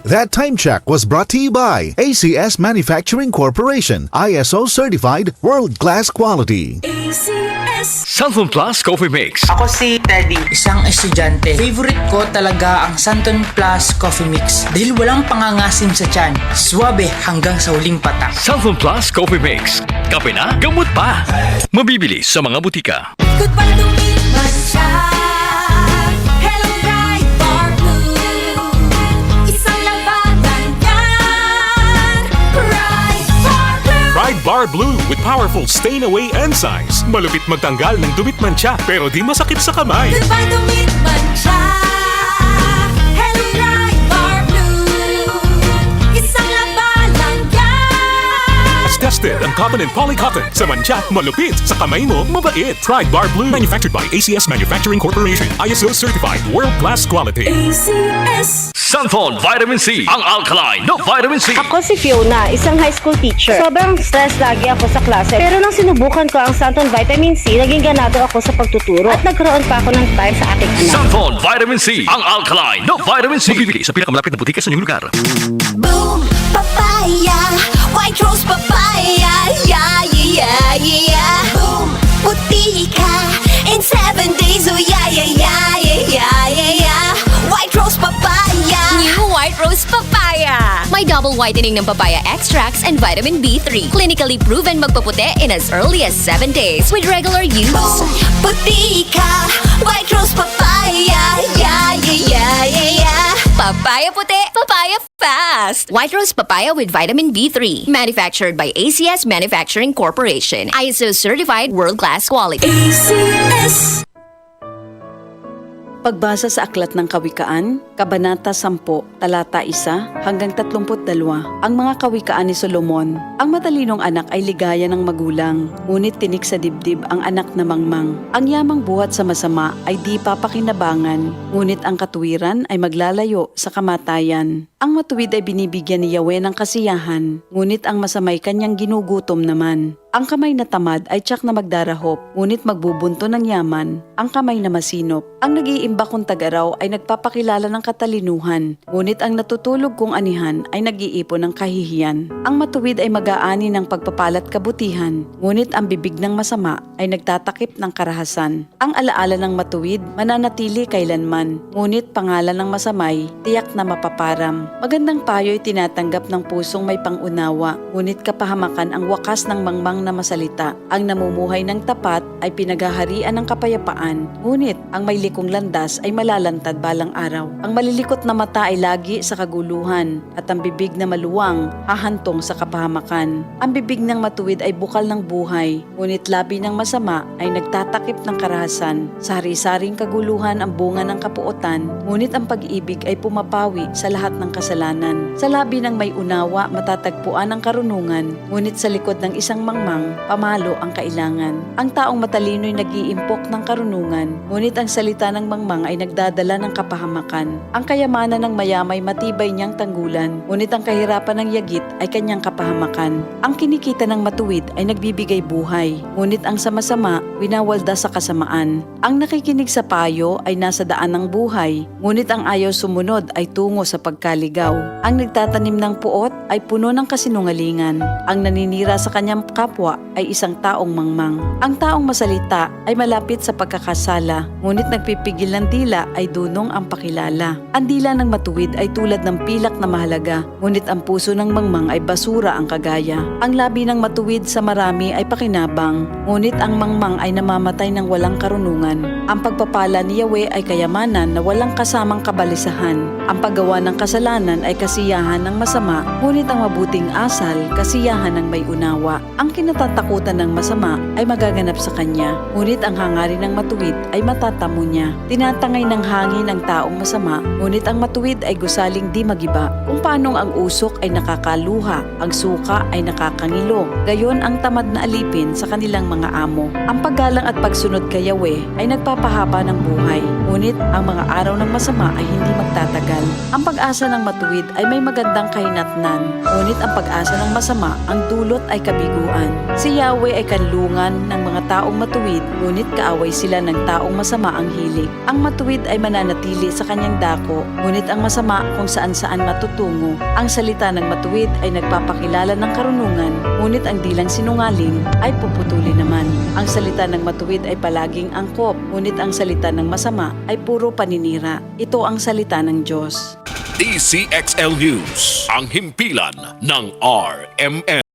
That time check was brought to you by ACS Manufacturing Corporation, ISO certified world-class quality. Santon Plus Coffee Mix. Ako si Teddy, isang estudyante. Favorite ko talaga ang Santon Plus Coffee Mix dahil walang pangangasim sa tiyan. Suwabe hanggang sa huling patak. Santon Plus Coffee Mix. Kape na, gamot pa. Mabibili sa mga butika. Goodbye to me, Masya. Hello, bright bar blue. Isang labanan yan. Bright bar blue. Pride Bar Blue with powerful stain-away enzymes. Malupit magtanggal ng dumit mancha pero di masakit sa kamay. Goodbye to me, Masya. Hello, bright bar blue. Isang labanan yan. As tested ang cotton and polycotton. Sa mancha, malupit. Sa kamay mo, mabait. Pride Bar Blue manufactured by ACS Manufacturing Corporation. ISO certified world-class quality. ACS. Santon Vitamin C. Ang alkaline na vitamin C. Ako si Fiona, isang high school teacher. Sobrang stress lagi ako sa klase. Pero nang sinubukan ko ang Santon Vitamin C, naging ganado ako sa pagtuturo at nagkaroon pa ako ng time sa aking anak. Santon Vitamin C. Ang alkaline na vitamin C. Mabibili sa pinakamalapit na butika sa inyong lugar. Boom, papaya. White rose papaya. Yeah, yeah, yeah. Boom, puti ka. In 7 days, oh yeah, yeah, yeah, yeah, yeah, yeah. White rose papaya. New White Rose Papaya. May double whitening ng papaya extracts and vitamin B3. Clinically proven magpaputi in as early as 7 days with regular use. Boom, puti ka. White rose papaya. Yeah, yeah, yeah, yeah, yeah. Papaya puti, papaya fast. White Rose Papaya with vitamin B3. Manufactured by ACS Manufacturing Corporation. ISO certified world-class quality. ACS. Pagbasa sa Aklat ng Kawikaan, Kabanata 10, Talata 1 hanggang 32. Ang mga kawikaan ni Solomon. Ang matalinong anak ay ligaya ng magulang, ngunit tinik sa dibdib ang anak na mangmang. Ang yamang buhat sa masama ay di papakinabangan, ngunit ang katuwiran ay maglalayo sa kamatayan. Ang matuwid ay binibigyan ni Yahweh ng kasiyahan, ngunit ang masamay kanyang ginugutom naman. Ang kamay na tamad ay tiyak na magdarahop, ngunit magbubunto ng yaman. Ang kamay na masinop. Ang nag-iimba kong tagaraw ay nagpapakilala ng katalinuhan, ngunit ang natutulog kong anihan ay nag-iipon ng kahihiyan. Ang matuwid ay mag-aani ng pagpapalat kabutihan, ngunit ang bibig ng masama ay nagtatakip ng karahasan. Ang alaala ng matuwid mananatili kailanman, ngunit pangalan ng masamay tiyak na mapaparam. Magandang payo ay tinatanggap ng pusong may pangunawa, ngunit kapahamakan ang wakas ng mangmang na masalita. Ang namumuhay ng tapat ay pinaghaharian ng kapayapaan, ngunit ang may likong landas ay malalantad balang araw. Ang malilikot na mata ay lagi sa kaguluhan, at ang bibig na maluwang hahantong sa kapahamakan. Ang bibig ng matuwid ay bukal ng buhay, ngunit labi ng masama ay nagtatakip ng karahasan. Sa hari-saring kaguluhan ang bunga ng kapuotan, ngunit ang pag-ibig ay pumapawi sa lahat ng kasalanan. Sa labi ng may unawa matatagpuan ang karunungan, ngunit sa likod ng isang mangmang pamalo ang kailangan. Ang taong matalino'y nag-iimpok ng karunungan, ngunit ang salita ng mangmang ay nagdadala ng kapahamakan. Ang kayamanan ng mayamay matibay niyang tanggulan, ngunit ang kahirapan ng yagit ay kanyang kapahamakan. Ang kinikita ng matuwid ay nagbibigay buhay, ngunit ang sama-sama winawalda sa kasamaan. Ang nakikinig sa payo ay nasa daan ng buhay, ngunit ang ayaw sumunod ay tungo sa pagkaligaw. Ang nagtatanim ng puot ay puno ng kasinungalingan. Ang naninira sa kanyang kapwa ay isang taong mangmang. Ang taong masalita ay malapit sa pagkakasala, ngunit nagpipigil ng dila ay dunong ang pakilala. Ang dila ng matuwid ay tulad ng pilak na mahalaga, ngunit ang puso ng mangmang ay basura ang kagaya. Ang labi ng matuwid sa marami ay pakinabang, ngunit ang mangmang ay namamatay ng walang karunungan. Ang pagpapala ni Yahweh ay kayamanan na walang kasamang kabalisahan. Ang paggawa ng kasalanan ay kasiyahan ng masama, ngunit ang mabuting asal, kasiyahan ng may unawa. Ang kinatatakutan ng masama ay magaganap sa kanya, ngunit ang hangarin ng matuwid ay matatamo niya. Tinatangay ng hangin ang taong masama, ngunit ang matuwid ay gusaling di magiba. Kung paanong ang usok ay nakakaluha, ang suka ay nakakangilo, gayon ang tamad na alipin sa kanilang mga amo. Ang paggalang at pagsunod kay Yahweh ay nagpapahaba ng buhay, ngunit ang mga araw ng masama ay hindi magtatagal. Ang pag-asa ng matuwid ay may magandang kahinatnan, ngunit ang pag-asa ng masama, ang dulot ay kabiguan. Si Yahweh ay kanlungan ng mga taong matuwid, ngunit kaaway sila ng taong masama ang hilig. Ang matuwid ay mananatili sa kanyang dako, ngunit ang masama kung saan-saan matutungo. Ang salita ng matuwid ay nagpapakilala ng karunungan, ngunit ang dilang sinungaling ay puputuli naman. Ang salita ng matuwid ay palaging angkop, ngunit ang salita ng masama ay puro paninira. Ito ang salita ng Diyos. DCXL News, ang himpilan ng RMN.